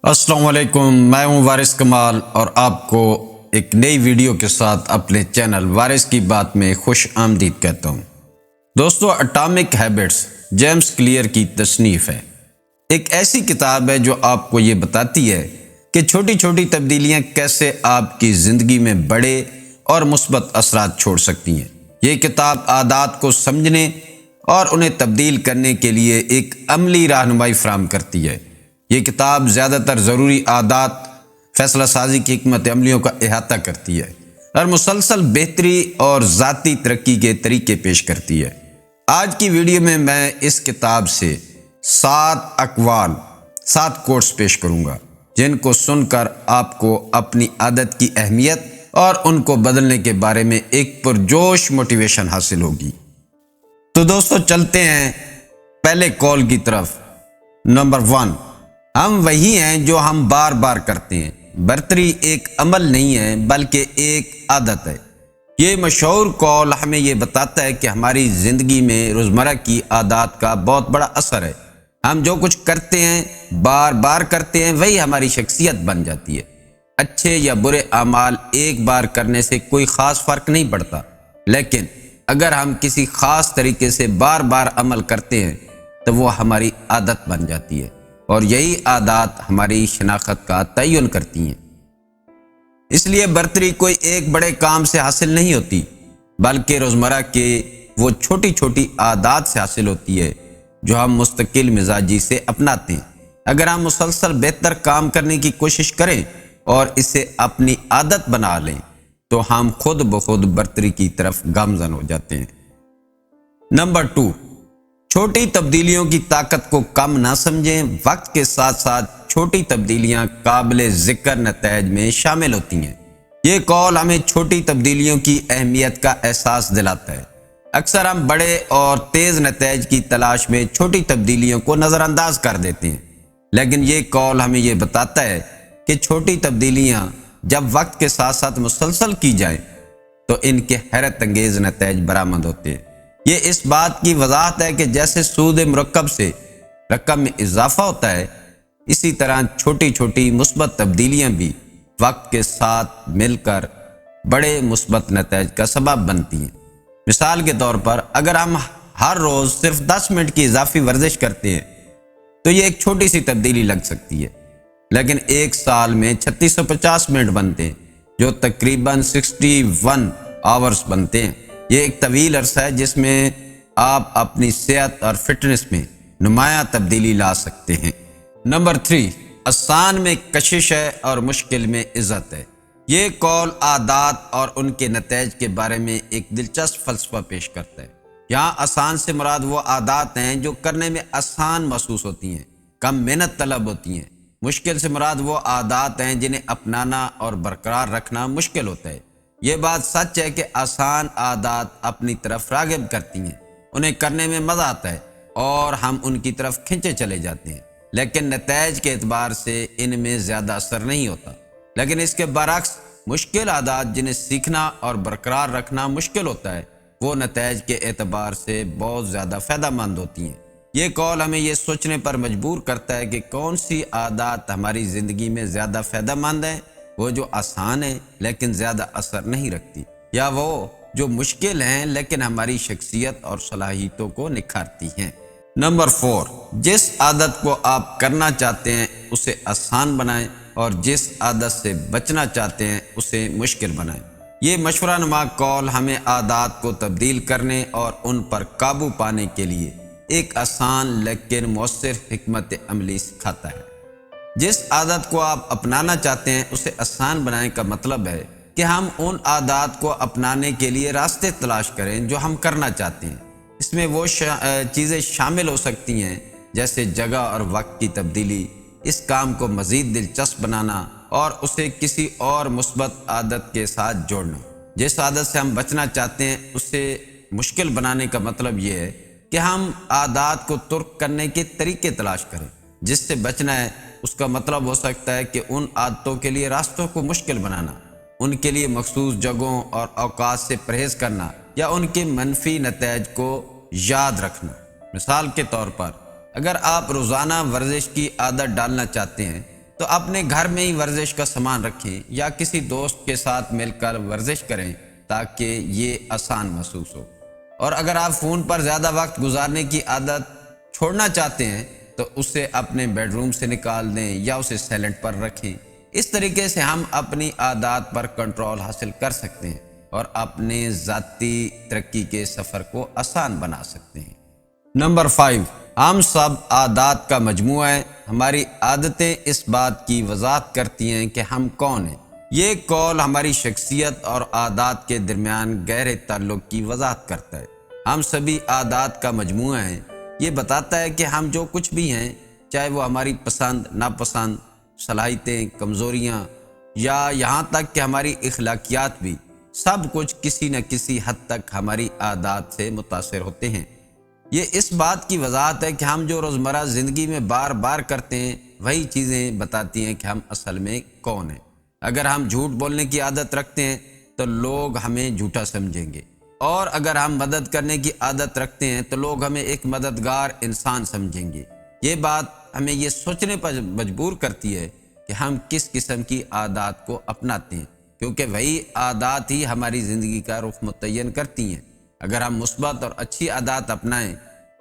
السلام علیکم، میں ہوں وارث کمال اور آپ کو ایک نئی ویڈیو کے ساتھ اپنے چینل وارث کی بات میں خوش آمدید کہتا ہوں۔ دوستو، اٹامک ہیبٹس جیمس کلیئر کی تصنیف ہے۔ ایک ایسی کتاب ہے جو آپ کو یہ بتاتی ہے کہ چھوٹی چھوٹی تبدیلیاں کیسے آپ کی زندگی میں بڑے اور مثبت اثرات چھوڑ سکتی ہیں۔ یہ کتاب عادات کو سمجھنے اور انہیں تبدیل کرنے کے لیے ایک عملی رہنمائی فراہم کرتی ہے۔ یہ کتاب زیادہ تر ضروری عادات، فیصلہ سازی کی حکمت عملیوں کا احاطہ کرتی ہے اور مسلسل بہتری اور ذاتی ترقی کے طریقے پیش کرتی ہے۔ آج کی ویڈیو میں اس کتاب سے 7 کوٹس پیش کروں گا جن کو سن کر آپ کو اپنی عادت کی اہمیت اور ان کو بدلنے کے بارے میں ایک پرجوش موٹیویشن حاصل ہوگی۔ تو دوستو، چلتے ہیں پہلے کال کی طرف۔ نمبر 1، ہم وہی ہیں جو ہم بار بار کرتے ہیں۔ برتری ایک عمل نہیں ہے بلکہ ایک عادت ہے۔ یہ مشہور قول ہمیں یہ بتاتا ہے کہ ہماری زندگی میں روزمرہ کی عادات کا بہت بڑا اثر ہے۔ ہم جو کچھ کرتے ہیں، بار بار کرتے ہیں، وہی ہماری شخصیت بن جاتی ہے۔ اچھے یا برے اعمال ایک بار کرنے سے کوئی خاص فرق نہیں پڑتا، لیکن اگر ہم کسی خاص طریقے سے بار بار عمل کرتے ہیں تو وہ ہماری عادت بن جاتی ہے، اور یہی عادات ہماری شناخت کا تعین کرتی ہیں۔ اس لیے برتری کوئی ایک بڑے کام سے حاصل نہیں ہوتی بلکہ روزمرہ کے وہ چھوٹی چھوٹی عادات سے حاصل ہوتی ہے جو ہم مستقل مزاجی سے اپناتے ہیں۔ اگر ہم مسلسل بہتر کام کرنے کی کوشش کریں اور اسے اپنی عادت بنا لیں تو ہم خود بخود برتری کی طرف گامزن ہو جاتے ہیں۔ نمبر 2، چھوٹی تبدیلیوں کی طاقت کو کم نہ سمجھیں۔ وقت کے ساتھ ساتھ چھوٹی تبدیلیاں قابل ذکر نتائج میں شامل ہوتی ہیں۔ یہ قول ہمیں چھوٹی تبدیلیوں کی اہمیت کا احساس دلاتا ہے۔ اکثر ہم بڑے اور تیز نتائج کی تلاش میں چھوٹی تبدیلیوں کو نظر انداز کر دیتے ہیں، لیکن یہ قول ہمیں یہ بتاتا ہے کہ چھوٹی تبدیلیاں جب وقت کے ساتھ ساتھ مسلسل کی جائیں تو ان کے حیرت انگیز نتائج برآمد ہوتے ہیں۔ یہ اس بات کی وضاحت ہے کہ جیسے سود مرکب سے رقم میں اضافہ ہوتا ہے، اسی طرح چھوٹی چھوٹی مثبت تبدیلیاں بھی وقت کے ساتھ مل کر بڑے مثبت نتائج کا سبب بنتی ہیں۔ مثال کے طور پر، اگر ہم ہر روز صرف 10 منٹ کی اضافی ورزش کرتے ہیں تو یہ ایک چھوٹی سی تبدیلی لگ سکتی ہے، لیکن ایک سال میں 3650 منٹ بنتے ہیں، جو تقریباً 61 آورز بنتے ہیں۔ یہ ایک طویل عرصہ ہے جس میں آپ اپنی صحت اور فٹنس میں نمایاں تبدیلی لا سکتے ہیں۔ نمبر 3، آسان میں کشش ہے اور مشکل میں عزت ہے۔ یہ قول عادات اور ان کے نتائج کے بارے میں ایک دلچسپ فلسفہ پیش کرتا ہے۔ یہاں آسان سے مراد وہ عادات ہیں جو کرنے میں آسان محسوس ہوتی ہیں، کم محنت طلب ہوتی ہیں۔ مشکل سے مراد وہ عادات ہیں جنہیں اپنانا اور برقرار رکھنا مشکل ہوتا ہے۔ یہ بات سچ ہے کہ آسان عادات اپنی طرف راغب کرتی ہیں، انہیں کرنے میں مزہ آتا ہے اور ہم ان کی طرف کھنچے چلے جاتے ہیں، لیکن نتائج کے اعتبار سے ان میں زیادہ اثر نہیں ہوتا۔ لیکن اس کے برعکس، مشکل عادات جنہیں سیکھنا اور برقرار رکھنا مشکل ہوتا ہے، وہ نتائج کے اعتبار سے بہت زیادہ فائدہ مند ہوتی ہیں۔ یہ قول ہمیں یہ سوچنے پر مجبور کرتا ہے کہ کون سی عادات ہماری زندگی میں زیادہ فائدہ مند ہیں، وہ جو آسان ہیں لیکن زیادہ اثر نہیں رکھتی، یا وہ جو مشکل ہیں لیکن ہماری شخصیت اور صلاحیتوں کو نکھارتی ہیں۔ نمبر 4، جس عادت کو آپ کرنا چاہتے ہیں اسے آسان بنائیں اور جس عادت سے بچنا چاہتے ہیں اسے مشکل بنائیں۔ یہ مشورہ نما قول ہمیں عادات کو تبدیل کرنے اور ان پر قابو پانے کے لیے ایک آسان لیکن مؤثر حکمت عملی سکھاتا ہے۔ جس عادت کو آپ اپنانا چاہتے ہیں اسے آسان بنانے کا مطلب ہے کہ ہم ان عادات کو اپنانے کے لیے راستے تلاش کریں جو ہم کرنا چاہتے ہیں۔ اس میں وہ چیزیں شامل ہو سکتی ہیں جیسے جگہ اور وقت کی تبدیلی، اس کام کو مزید دلچسپ بنانا اور اسے کسی اور مثبت عادت کے ساتھ جوڑنا۔ جس عادت سے ہم بچنا چاہتے ہیں اسے مشکل بنانے کا مطلب یہ ہے کہ ہم عادات کو ترک کرنے کے طریقے تلاش کریں۔ جس سے بچنا ہے اس کا مطلب ہو سکتا ہے کہ ان عادتوں کے لیے راستوں کو مشکل بنانا، ان کے لیے مخصوص جگہوں اور اوقات سے پرہیز کرنا، یا ان کے منفی نتائج کو یاد رکھنا۔ مثال کے طور پر، اگر آپ روزانہ ورزش کی عادت ڈالنا چاہتے ہیں تو اپنے گھر میں ہی ورزش کا سامان رکھیں یا کسی دوست کے ساتھ مل کر ورزش کریں تاکہ یہ آسان محسوس ہو۔ اور اگر آپ فون پر زیادہ وقت گزارنے کی عادت چھوڑنا چاہتے ہیں تو اسے اپنے بیڈ روم سے نکال دیں یا اسے سائلنٹ پر رکھیں۔ اس طریقے سے ہم اپنی عادات پر کنٹرول حاصل کر سکتے ہیں اور اپنے ذاتی ترقی کے سفر کو آسان بنا سکتے ہیں۔ نمبر 5، ہم سب عادات کا مجموعہ ہیں۔ ہماری عادتیں اس بات کی وضاحت کرتی ہیں کہ ہم کون ہیں۔ یہ قول ہماری شخصیت اور عادات کے درمیان گہرے تعلق کی وضاحت کرتا ہے۔ ہم سبھی عادات کا مجموعہ ہیں۔ یہ بتاتا ہے کہ ہم جو کچھ بھی ہیں، چاہے وہ ہماری پسند، ناپسند، صلاحیتیں، کمزوریاں یا یہاں تک کہ ہماری اخلاقیات بھی، سب کچھ کسی نہ کسی حد تک ہماری عادات سے متاثر ہوتے ہیں۔ یہ اس بات کی وضاحت ہے کہ ہم جو روزمرہ زندگی میں بار بار کرتے ہیں وہی چیزیں بتاتی ہیں کہ ہم اصل میں کون ہیں۔ اگر ہم جھوٹ بولنے کی عادت رکھتے ہیں تو لوگ ہمیں جھوٹا سمجھیں گے، اور اگر ہم مدد کرنے کی عادت رکھتے ہیں تو لوگ ہمیں ایک مددگار انسان سمجھیں گے۔ یہ بات ہمیں یہ سوچنے پر مجبور کرتی ہے کہ ہم کس قسم کی عادات کو اپناتے ہیں، کیونکہ وہی عادات ہی ہماری زندگی کا رخ متعین کرتی ہیں۔ اگر ہم مثبت اور اچھی عادات اپنائیں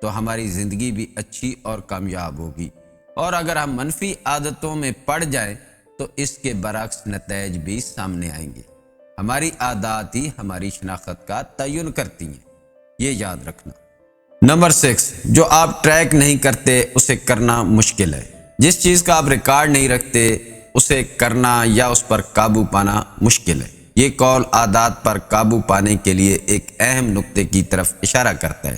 تو ہماری زندگی بھی اچھی اور کامیاب ہوگی، اور اگر ہم منفی عادتوں میں پڑ جائیں تو اس کے برعکس نتائج بھی سامنے آئیں گے۔ ہماری عادات ہی ہماری شناخت کا تعین کرتی ہیں، یہ یاد رکھنا۔ نمبر 6، جو آپ ٹریک نہیں کرتے اسے کرنا مشکل ہے۔ جس چیز کا آپ ریکارڈ نہیں رکھتے اسے کرنا یا اس پر قابو پانا مشکل ہے۔ یہ قول عادات پر قابو پانے کے لیے ایک اہم نقطے کی طرف اشارہ کرتا ہے۔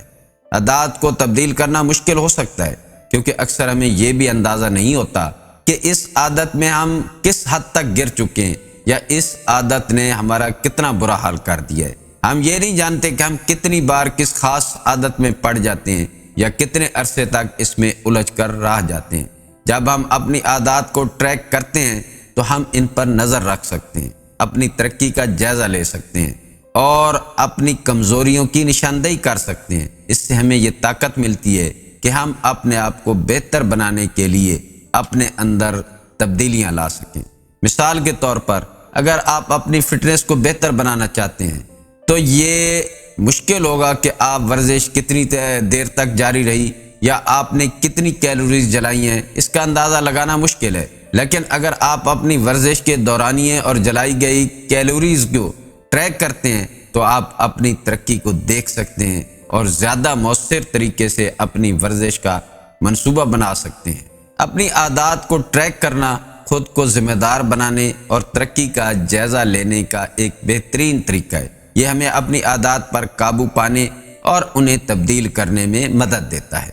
عادات کو تبدیل کرنا مشکل ہو سکتا ہے کیونکہ اکثر ہمیں یہ بھی اندازہ نہیں ہوتا کہ اس عادت میں ہم کس حد تک گر چکے ہیں یا اس عادت نے ہمارا کتنا برا حال کر دیا ہے۔ ہم یہ نہیں جانتے کہ ہم کتنی بار کس خاص عادت میں پڑ جاتے ہیں یا کتنے عرصے تک اس میں الجھ کر رہ جاتے ہیں۔ جب ہم اپنی عادات کو ٹریک کرتے ہیں تو ہم ان پر نظر رکھ سکتے ہیں، اپنی ترقی کا جائزہ لے سکتے ہیں اور اپنی کمزوریوں کی نشاندہی کر سکتے ہیں۔ اس سے ہمیں یہ طاقت ملتی ہے کہ ہم اپنے آپ کو بہتر بنانے کے لیے اپنے اندر تبدیلیاں لا سکیں۔ مثال کے طور پر اگر آپ اپنی فٹنس کو بہتر بنانا چاہتے ہیں تو یہ مشکل ہوگا کہ آپ ورزش کتنی دیر تک جاری رہی یا آپ نے کتنی کیلوریز جلائی ہیں، اس کا اندازہ لگانا مشکل ہے۔ لیکن اگر آپ اپنی ورزش کے دورانیے اور جلائی گئی کیلوریز کو ٹریک کرتے ہیں تو آپ اپنی ترقی کو دیکھ سکتے ہیں اور زیادہ مؤثر طریقے سے اپنی ورزش کا منصوبہ بنا سکتے ہیں۔ اپنی عادات کو ٹریک کرنا خود کو ذمہ دار بنانے اور ترقی کا جائزہ لینے کا ایک بہترین طریقہ ہے۔ یہ ہمیں اپنی عادات پر قابو پانے اور انہیں تبدیل کرنے میں مدد دیتا ہے۔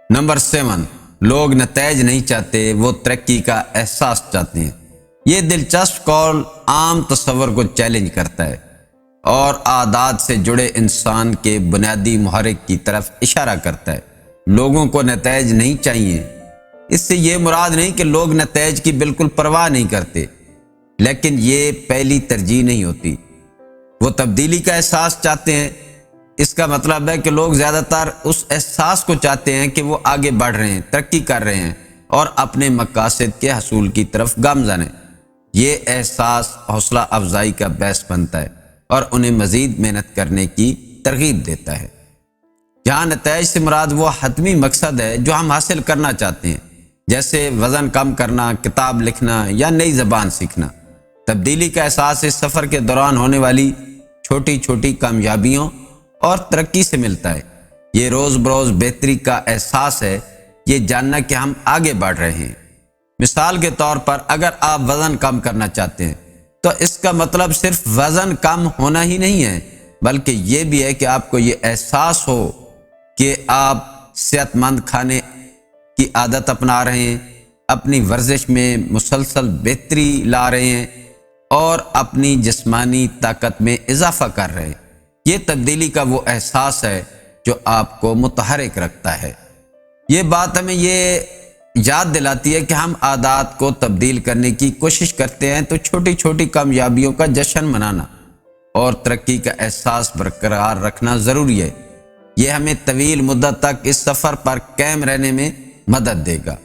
نمبر 7، لوگ نتائج نہیں چاہتے، وہ ترقی کا احساس چاہتے ہیں۔ یہ دلچسپ قول عام تصور کو چیلنج کرتا ہے اور عادات سے جڑے انسان کے بنیادی محرک کی طرف اشارہ کرتا ہے۔ لوگوں کو نتائج نہیں چاہیے، اس سے یہ مراد نہیں کہ لوگ نتائج کی بالکل پرواہ نہیں کرتے، لیکن یہ پہلی ترجیح نہیں ہوتی۔ وہ تبدیلی کا احساس چاہتے ہیں۔ اس کا مطلب ہے کہ لوگ زیادہ تر اس احساس کو چاہتے ہیں کہ وہ آگے بڑھ رہے ہیں، ترقی کر رہے ہیں اور اپنے مقاصد کے حصول کی طرف گامزن ہیں۔ یہ احساس حوصلہ افزائی کا باعث بنتا ہے اور انہیں مزید محنت کرنے کی ترغیب دیتا ہے۔ یہاں نتائج سے مراد وہ حتمی مقصد ہے جو ہم حاصل کرنا چاہتے ہیں، جیسے وزن کم کرنا، کتاب لکھنا یا نئی زبان سیکھنا۔ تبدیلی کا احساس اس سفر کے دوران ہونے والی چھوٹی چھوٹی کامیابیوں اور ترقی سے ملتا ہے۔ یہ روز بروز بہتری کا احساس ہے، یہ جاننا کہ ہم آگے بڑھ رہے ہیں۔ مثال کے طور پر اگر آپ وزن کم کرنا چاہتے ہیں تو اس کا مطلب صرف وزن کم ہونا ہی نہیں ہے، بلکہ یہ بھی ہے کہ آپ کو یہ احساس ہو کہ آپ صحت مند کھانے کی عادت اپنا رہے ہیں، اپنی ورزش میں مسلسل بہتری لا رہے ہیں اور اپنی جسمانی طاقت میں اضافہ کر رہے ہیں۔ یہ تبدیلی کا وہ احساس ہے جو آپ کو متحرک رکھتا ہے۔ یہ بات ہمیں یہ یاد دلاتی ہے کہ ہم عادات کو تبدیل کرنے کی کوشش کرتے ہیں تو چھوٹی چھوٹی کامیابیوں کا جشن منانا اور ترقی کا احساس برقرار رکھنا ضروری ہے۔ یہ ہمیں طویل مدت تک اس سفر پر قائم رہنے میں مدد دے گا۔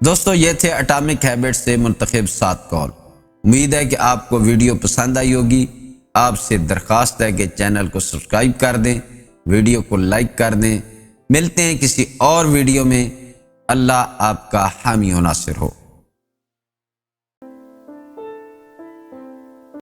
دوستو یہ تھے اٹامک ہیبٹ سے منتخب 7 کال۔ امید ہے کہ آپ کو ویڈیو پسند آئی ہوگی۔ آپ سے درخواست ہے کہ چینل کو سبسکرائب کر دیں، ویڈیو کو لائک کر دیں۔ ملتے ہیں کسی اور ویڈیو میں۔ اللہ آپ کا حامی و ناصر ہو۔